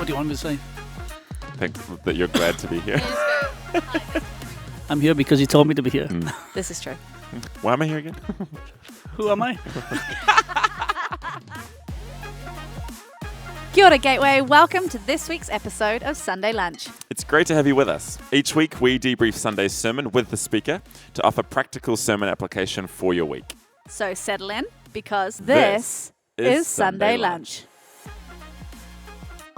What do you want me to say? I think that you're glad to be here. I'm here because you told me to be here. This is true. Why am I here again? Who am I? Kia ora, Gateway. Welcome to this week's episode of Sunday Lunch. It's great to have you with us. Each week we debrief Sunday's sermon with the speaker to offer practical sermon application for your week. So settle in because this is Sunday Lunch.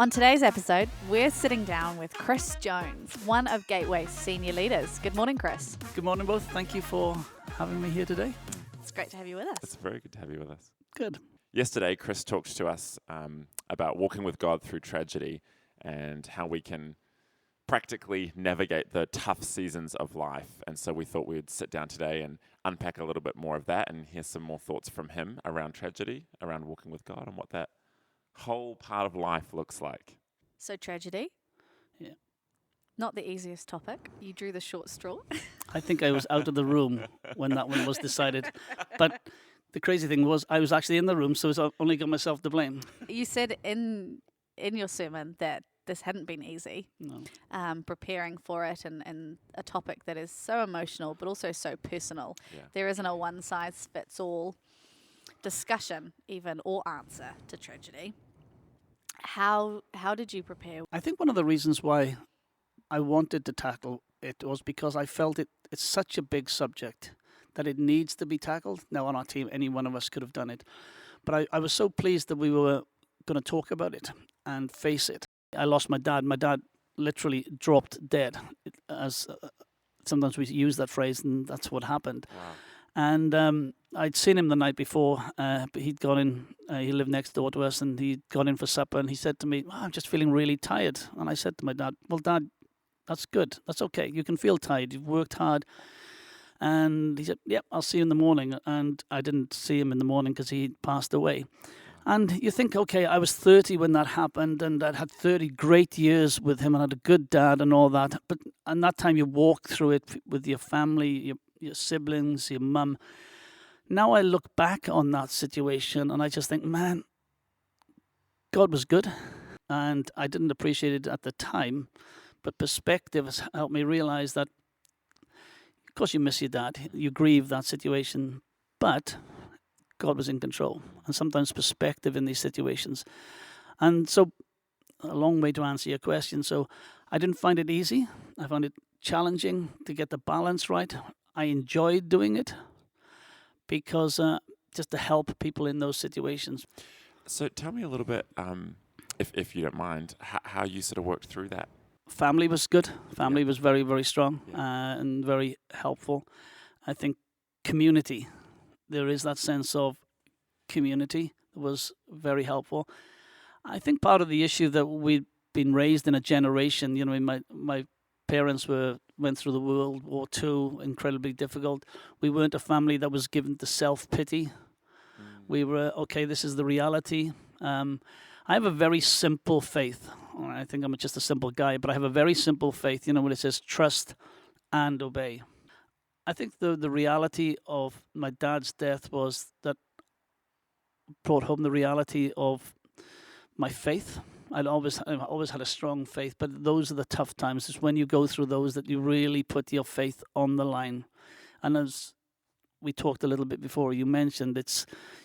On today's episode, we're sitting down with Chris Jones, one of Gateway's senior leaders. Good morning, Chris. Good morning, both. Thank you for having me here today. It's great to have you with us. It's very good to have you with us. Good. Yesterday, Chris talked to us about walking with God through tragedy and how we can practically navigate the tough seasons of life. And so we thought we would sit down today and unpack a little bit more of that and hear some more thoughts from him around tragedy, around walking with God, and what that whole part of life looks like. So tragedy. Yeah. Not the easiest topic. You drew the short straw. I think I was out of the room when that one was decided. But the crazy thing was I was actually in the room, so I only got myself to blame. You said in your sermon that this hadn't been easy, No. preparing for it and a topic that is so emotional but also so personal. Yeah. There isn't a one-size-fits-all discussion even or answer to tragedy. How did you prepare? I think one of the reasons why I wanted to tackle it was because I felt it's such a big subject that it needs to be tackled. Now, on our team, any one of us could have done it. But I was so pleased that we were going to talk about it and face it. I lost my dad. My dad literally dropped dead. Sometimes we use that phrase, and that's what happened. Wow. And I'd seen him the night before, but he'd gone in, he lived next door to us, and he'd gone in for supper, and he said to me, I'm just feeling really tired. And I said to my dad, well, Dad, that's good. That's okay. You can feel tired. You've worked hard. And he said, yep, I'll see you in the morning. And I didn't see him in the morning because he'd passed away. And you think, okay, I was 30 when that happened, and I'd had 30 great years with him, and I had a good dad and all that. But and that time you walk through it with your family, your siblings, your mum. Now I look back on that situation and I just think, man, God was good. And I didn't appreciate it at the time. But perspective has helped me realize that, of course, you miss your dad. You grieve that situation. But God was in control. And sometimes perspective in these situations. And so, a long way to answer your question. So, I didn't find it easy. I found it challenging to get the balance right. I enjoyed doing it because just to help people in those situations. So tell me a little bit, if you don't mind, how you sort of worked through that. Family was good. Family was very, very strong and very helpful. I think community, there is that sense of community that was very helpful. I think part of the issue that we've been raised in a generation, my parents went through the World War II, incredibly difficult. We weren't a family that was given to self-pity. We were, okay, this is the reality. I have a very simple faith. I think I'm just a simple guy, but I have a very simple faith, when it says trust and obey. I think the reality of my dad's death was that brought home the reality of my faith. I've always had a strong faith, but those are the tough times. It's when you go through those that you really put your faith on the line. And as we talked a little bit before, you mentioned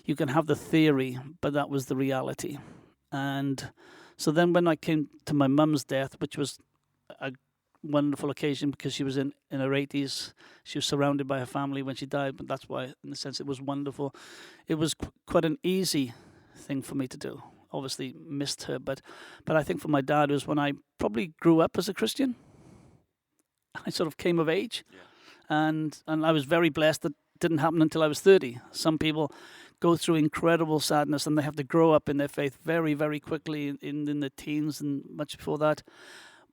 you can have the theory, but that was the reality. And so then when I came to my mum's death, which was a wonderful occasion because she was in her 80s, she was surrounded by her family when she died, but that's why, in a sense, it was wonderful. It was quite an easy thing for me to do. Obviously missed her, but I think for my dad it was when I probably grew up as a Christian. I sort of came of age, and I was very blessed that it didn't happen until I was 30. Some people go through incredible sadness and they have to grow up in their faith very, very quickly in the teens and much before that.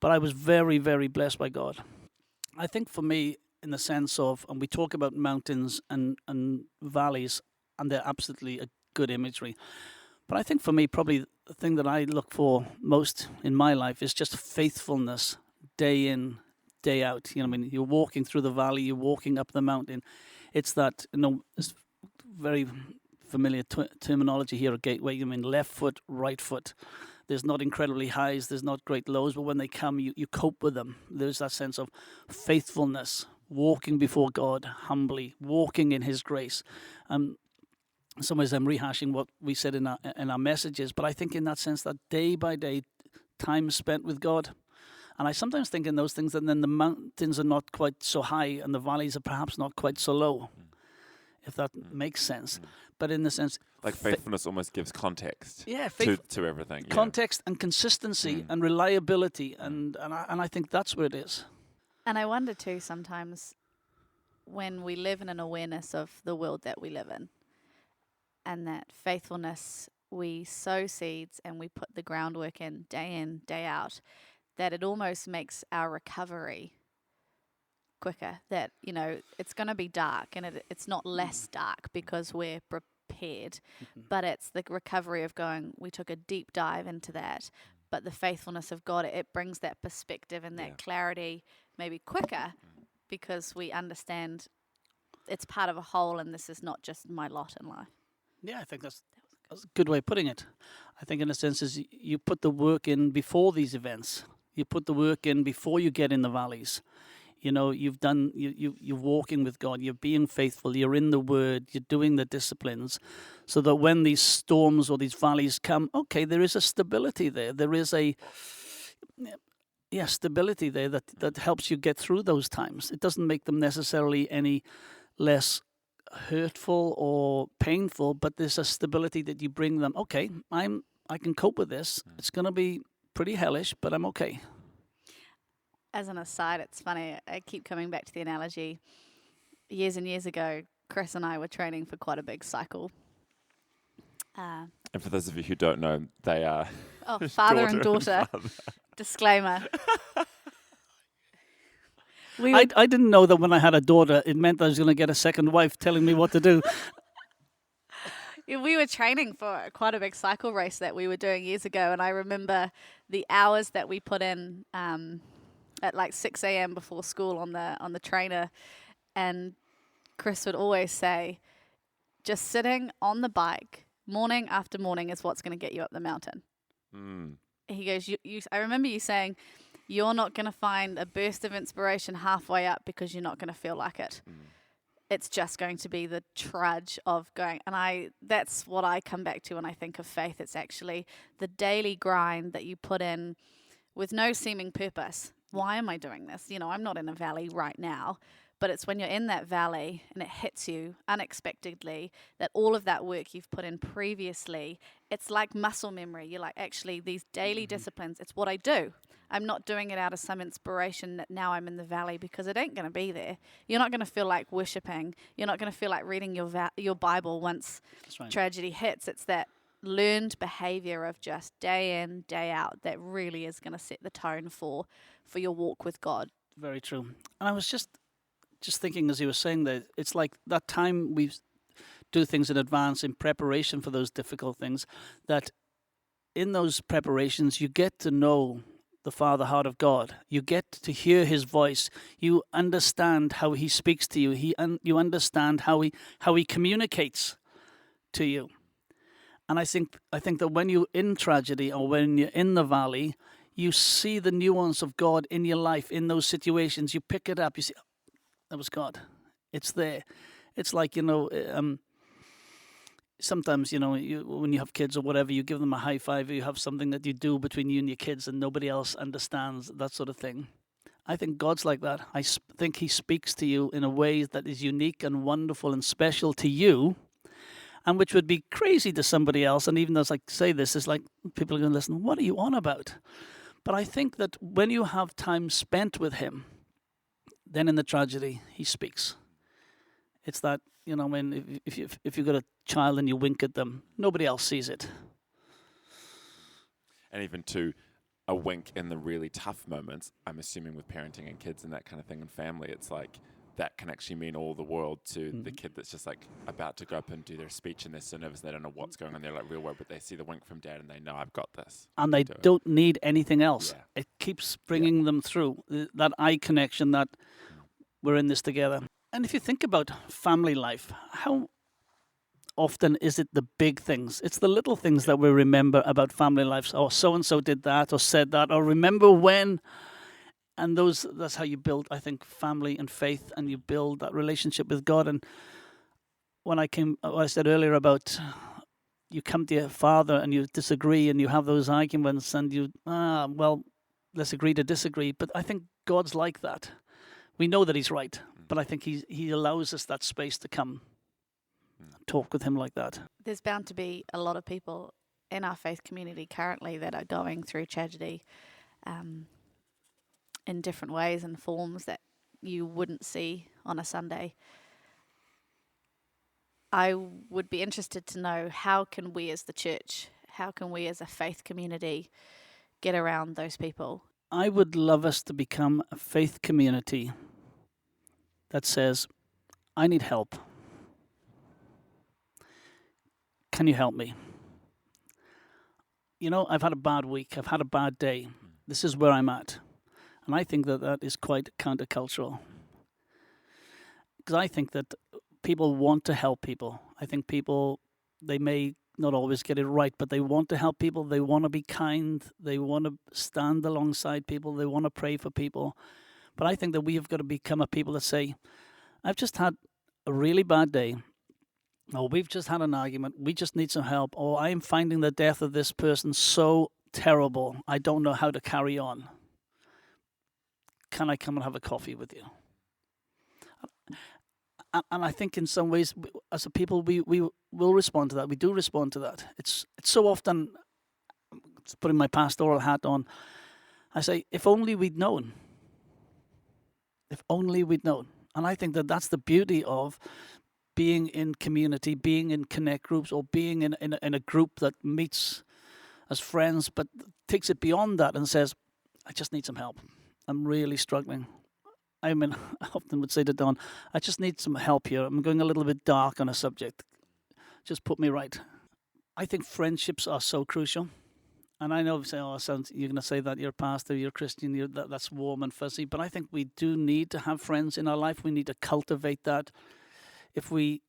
But I was very, very blessed by God. I think for me, in the sense of, and we talk about mountains and valleys, and they're absolutely a good imagery. But I think for me, probably the thing that I look for most in my life is just faithfulness, day in, day out. You're walking through the valley, you're walking up the mountain. It's that, it's very familiar terminology here at Gateway. Left foot, right foot. There's not incredibly highs, there's not great lows, but when they come, you cope with them. There's that sense of faithfulness, walking before God humbly, walking in His grace. In some ways, I'm rehashing what we said in our messages, but I think in that sense that day by day, time spent with God. And I sometimes think in those things that then the mountains are not quite so high and the valleys are perhaps not quite so low, if that makes sense. But in the sense... Like faithfulness almost gives context to everything. Context and consistency and reliability. And I think that's where it is. And I wonder too sometimes when we live in an awareness of the world that we live in, that faithfulness, we sow seeds and we put the groundwork in, day out, that it almost makes our recovery quicker. That, you know, it's going to be dark and it's not less dark because we're prepared, but it's the recovery of going, we took a deep dive into that, but the faithfulness of God, it brings that perspective and that clarity maybe quicker because we understand it's part of a whole and this is not just my lot in life. Yeah, I think that's a good way of putting it. I think in a sense is you put the work in before these events. You put the work in before you get in the valleys. You know, you're walking with God, you're being faithful, you're in the Word, you're doing the disciplines, so that when these storms or these valleys come, okay, there is a stability there. There is a stability there that helps you get through those times. It doesn't make them necessarily any less hurtful or painful, but there's a stability that you bring them. Okay, I can cope with this. It's going to be pretty hellish, but I'm okay. As an aside, it's funny, I keep coming back to the analogy. Years and years ago, Chris and I were training for quite a big cycle. And for those of you who don't know, they are father and daughter. Disclaimer. I didn't know that when I had a daughter, it meant I was going to get a second wife telling me what to do. We were training for quite a big cycle race that we were doing years ago, and I remember the hours that we put in at like 6 a.m. before school on the trainer, and Chris would always say, just sitting on the bike morning after morning is what's going to get you up the mountain. He goes, I remember you saying, you're not going to find a burst of inspiration halfway up because you're not going to feel like it. It's just going to be the trudge of going. And that's what I come back to when I think of faith. It's actually the daily grind that you put in with no seeming purpose. Why am I doing this? You know, I'm not in a valley right now, but it's when you're in that valley and it hits you unexpectedly that all of that work you've put in previously, it's like muscle memory. You're like, actually, these daily disciplines, it's what I do. I'm not doing it out of some inspiration that now I'm in the valley, because it ain't going to be there. You're not going to feel like worshiping. You're not going to feel like reading your Bible once tragedy hits. It's that learned behavior of just day in, day out that really is going to set the tone for your walk with God. Very true. And I was just thinking as you were saying that, it's like that time we do things in advance in preparation for those difficult things, that in those preparations you get to know the Father heart of God. You get to hear His voice. You understand how He speaks to you. You understand how He communicates to you. And I think that when you're in tragedy or when you're in the valley, you see the nuance of God in your life, in those situations. You pick it up. You see, oh, that was God. It's there. It's like, sometimes, when you have kids or whatever, you give them a high five, or you have something that you do between you and your kids and nobody else understands, that sort of thing. I think God's like that. I think He speaks to you in a way that is unique and wonderful and special to you, and which would be crazy to somebody else. And even as I say this, it's like people are going to listen, what are you on about? But I think that when you have time spent with Him, then in the tragedy, He speaks. It's that, when if you've got a child and you wink at them, nobody else sees it. And even to a wink in the really tough moments, I'm assuming with parenting and kids and that kind of thing and family, it's like that can actually mean all the world to the kid that's just like about to go up and do their speech and they're so nervous they don't know what's going on. They're like real world, but they see the wink from dad and they know I've got this. And they don't need anything else. Yeah. It keeps bringing them through that eye connection that we're in this together. And if you think about family life, how often is it the big things. It's the little things that we remember about family lives. Oh, so-and-so did that or said that, or remember when. And that's how you build, I think, family and faith, and you build that relationship with God. And when I said earlier about you come to your father and you disagree and you have those arguments and let's agree to disagree. But I think God's like that. We know that he's right, but I think he allows us that space to come and talk with him like that. There's bound to be a lot of people in our faith community currently that are going through tragedy in different ways and forms that you wouldn't see on a Sunday. I would be interested to know, how can we as the church, how can we as a faith community get around those people? I would love us to become a faith community that says, I need help. Can you help me? You know, I've had a bad week. I've had a bad day. This is where I'm at. And I think that is quite countercultural. Because I think that people want to help people. I think people, they may not always get it right, but they want to help people. They want to be kind. They want to stand alongside people. They want to pray for people. But I think that we have got to become a people that say, I've just had a really bad day. Or we've just had an argument. We just need some help. Or I am finding the death of this person so terrible. I don't know how to carry on. Can I come and have a coffee with you? And I think in some ways, as a people, we will respond to that. We do respond to that. It's so often, putting my pastoral hat on, I say, if only we'd known. If only we'd known. And I think that that's the beauty of being in community, being in connect groups, or being in a group that meets as friends, but takes it beyond that and says, I just need some help. I'm really struggling. I mean, I often would say to Don, I just need some help here. I'm going a little bit dark on a subject. Just put me right. I think friendships are so crucial. And I know you say, you're going to say that, you're a pastor, you're a Christian, that's warm and fuzzy. But I think we do need to have friends in our life. We need to cultivate that. If we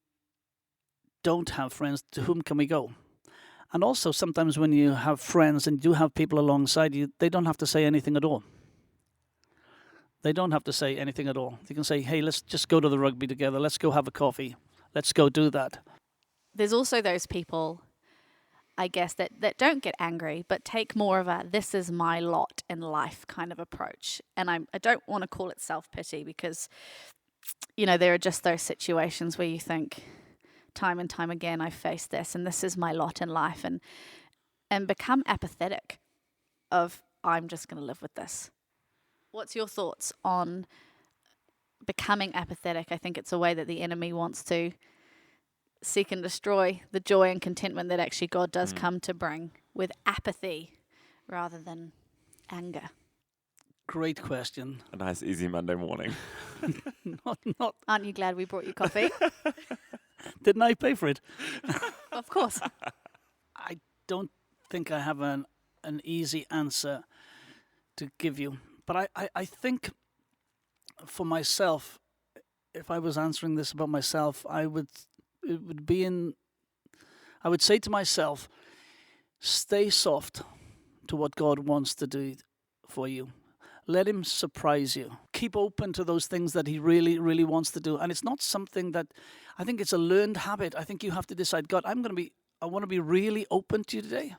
don't have friends, to whom can we go? And also, sometimes when you have friends and you have people alongside you, they don't have to say anything at all. They don't have to say anything at all. They can say, hey, let's just go to the rugby together. Let's go have a coffee. Let's go do that. There's also those people, I guess, that don't get angry, but take more of a, this is my lot in life kind of approach. And I don't want to call it self-pity, because, you know, there are just those situations where you think, time and time again, I face this, and this is my lot in life, and become apathetic of, I'm just going to live with this. What's your thoughts on becoming apathetic? I think it's a way that the enemy wants to seek and destroy the joy and contentment that actually God does come to bring with apathy rather than anger. Great question. A nice, easy Monday morning. not. Aren't you glad we brought you coffee? Didn't I pay for it? Of course. I don't think I have an easy answer to give you. But I think for myself, if I was answering this about myself, I would say to myself, stay soft to what God wants to do for you. Let him surprise you. Keep open to those things that he really, really wants to do. And it's not something that, I think it's a learned habit. I think you have to decide, God, I want to be really open to you today.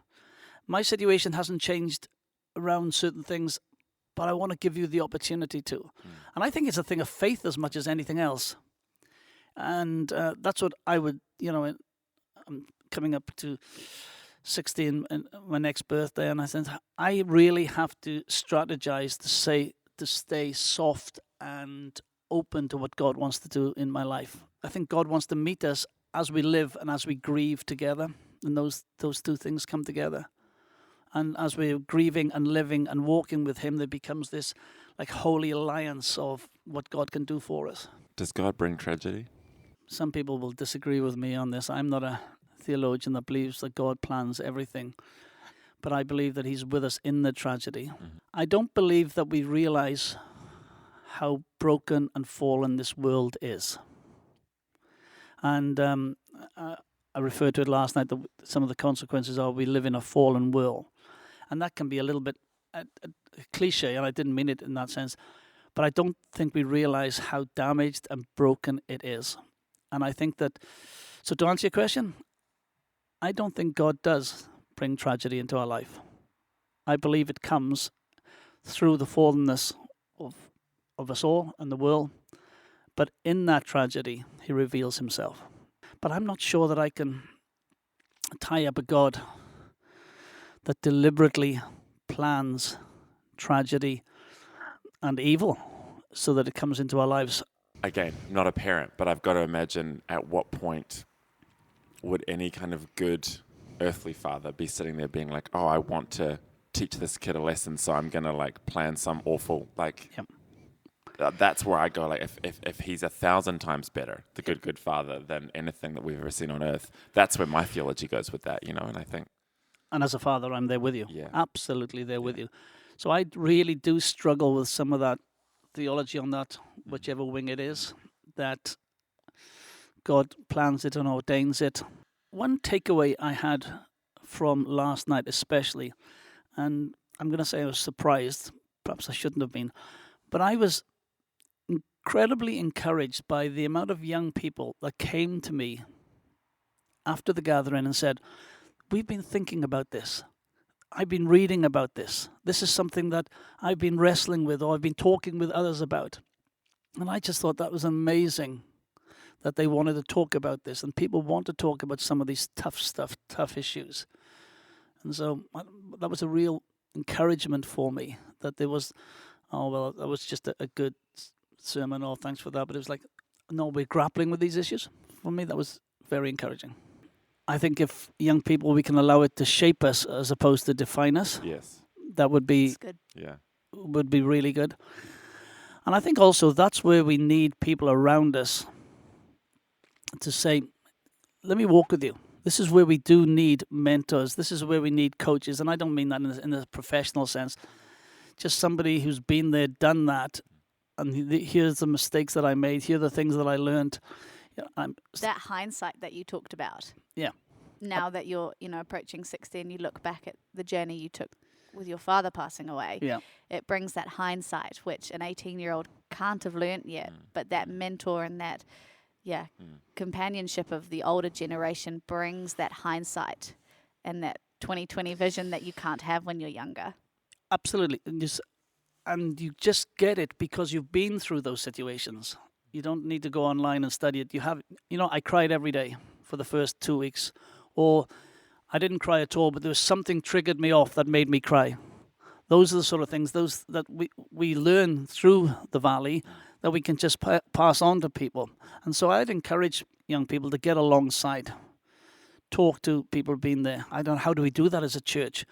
My situation hasn't changed around certain things, but I want to give you the opportunity to. And I think it's a thing of faith as much as anything else. And that's what I would, I'm coming up to 60 in my next birthday, and I said, I really have to strategize to stay soft and open to what God wants to do in my life. I think God wants to meet us as we live and as we grieve together, and those two things come together. And as we're grieving and living and walking with him, there becomes this like holy alliance of what God can do for us. Does God bring tragedy? Some people will disagree with me on this. I'm not a theologian that believes that God plans everything, but I believe that he's with us in the tragedy. Mm-hmm. I don't believe that we realize how broken and fallen this world is. And I referred to it last night, that some of the consequences are we live in a fallen world. And that can be a little bit a cliche, and I didn't mean it in that sense. But I don't think we realize how damaged and broken it is. And I think that, so to answer your question, I don't think God does bring tragedy into our life. I believe it comes through the fallenness of us all and the world. But in that tragedy, he reveals himself. But I'm not sure that I can tie up a God that deliberately plans tragedy and evil so that it comes into our lives. Again, I'm not a parent, but I've got to imagine at what point would any kind of good earthly father be sitting there being like, oh, I want to teach this kid a lesson, so I'm going to like plan some awful, like, Yep. That's where I go, like, if he's 1,000 times better, the good father, than anything that we've ever seen on earth, that's where my theology goes with that, you know, and I think. And as a father, I'm there with you. Yeah. Absolutely there with you. So I really do struggle with some of that theology on that, whichever wing it is, that God plans it and ordains it. One takeaway I had from last night especially, and I'm going to say I was surprised, perhaps I shouldn't have been, but I was incredibly encouraged by the amount of young people that came to me after the gathering and said, we've been thinking about this. I've been reading about this. This is something that I've been wrestling with, or I've been talking with others about. And I just thought that was amazing that they wanted to talk about this, and people want to talk about some of these tough issues. And so that was a real encouragement for me, that there was, oh, well, that was just a good sermon, oh, thanks for that. But it was like, no, we're grappling with these issues. For me, that was very encouraging. I think if young people, we can allow it to shape us as opposed to define us. Yes. That would be That's good. Yeah. would be really good. And I think also that's where we need people around us to say, let me walk with you. This is where we do need mentors. This is where we need coaches. And I don't mean that in a professional sense. Just somebody who's been there, done that. And here's the mistakes that I made. Here are the things that I learned. That hindsight that you talked about. Yeah. Now that you're, approaching 60 and you look back at the journey you took with your father passing away, Yeah. it brings that hindsight, which an 18-year-old can't have learnt yet. But that mentor and that, companionship of the older generation brings that hindsight and that 20/20 vision that you can't have when you're younger. Absolutely. And you just get it because you've been through those situations. You don't need to go online and study it. I cried every day for the first 2 weeks. Or I didn't cry at all, but there was something triggered me off that made me cry. Those are the sort of things that we learn through the valley that we can just pass on to people. And so I'd encourage young people to get alongside, talk to people who've been there. I don't know, how do we do that as a church?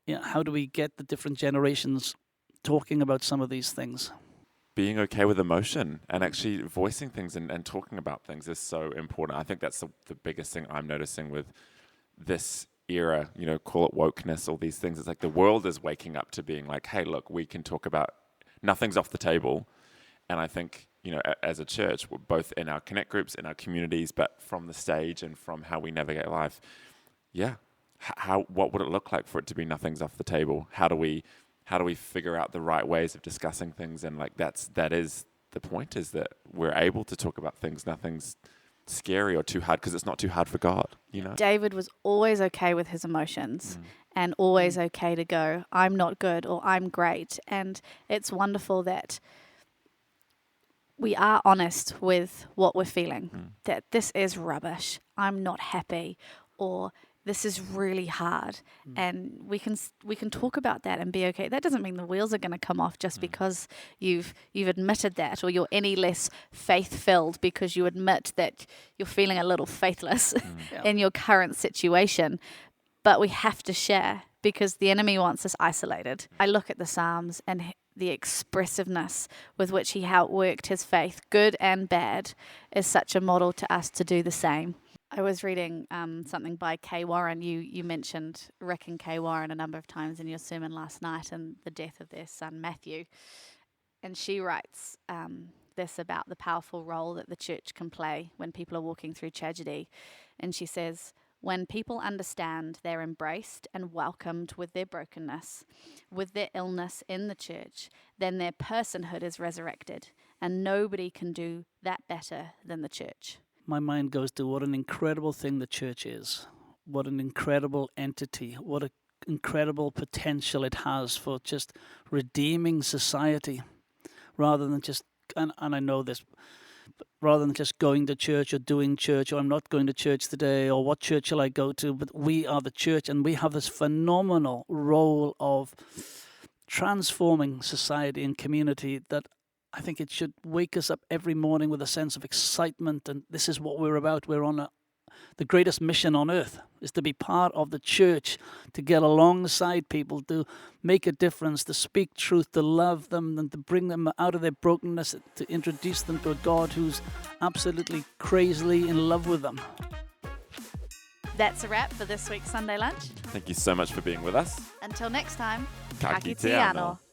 How do we get the different generations talking about some of these things? Being okay with emotion and actually voicing things and talking about things is so important. I think that's the biggest thing I'm noticing with this era, call it wokeness, all these things. It's like the world is waking up to being like, hey, look, we can talk about, nothing's off the table. And I think, as a church, we're both in our connect groups, in our communities, but from the stage and from how we navigate life, what would it look like for it to be nothing's off the table? How do we figure out the right ways of discussing things? And like that is the point, is that we're able to talk about things. Nothing's scary or too hard because it's not too hard for God, David was always okay with his emotions and always okay to go, I'm not good or I'm great. And it's wonderful that we are honest with what we're feeling, that this is rubbish, I'm not happy, or this is really hard, and we can talk about that and be okay. That doesn't mean the wheels are going to come off just because you've admitted that, or you're any less faith-filled because you admit that you're feeling a little faithless in your current situation. But we have to share because the enemy wants us isolated. I look at the Psalms and the expressiveness with which he outworked his faith, good and bad, is such a model to us to do the same. I was reading something by Kay Warren. You mentioned Rick and Kay Warren a number of times in your sermon last night and the death of their son Matthew. And she writes, this about the powerful role that the church can play when people are walking through tragedy. And she says, when people understand they're embraced and welcomed with their brokenness, with their illness in the church, then their personhood is resurrected. And nobody can do that better than the church. My mind goes to what an incredible thing the church is. What an incredible entity. What an incredible potential it has for just redeeming society. Rather than just, and I know this, but rather than just going to church or doing church, or I'm not going to church today, or what church shall I go to, but we are the church, and we have this phenomenal role of transforming society and community that I think it should wake us up every morning with a sense of excitement, and this is what we're about. We're on the greatest mission on earth, is to be part of the church, to get alongside people, to make a difference, to speak truth, to love them, and to bring them out of their brokenness, to introduce them to a God who's absolutely crazily in love with them. That's a wrap for this week's Sunday Lunch. Thank you so much for being with us. Until next time, Ka ka kite kite anō. anō.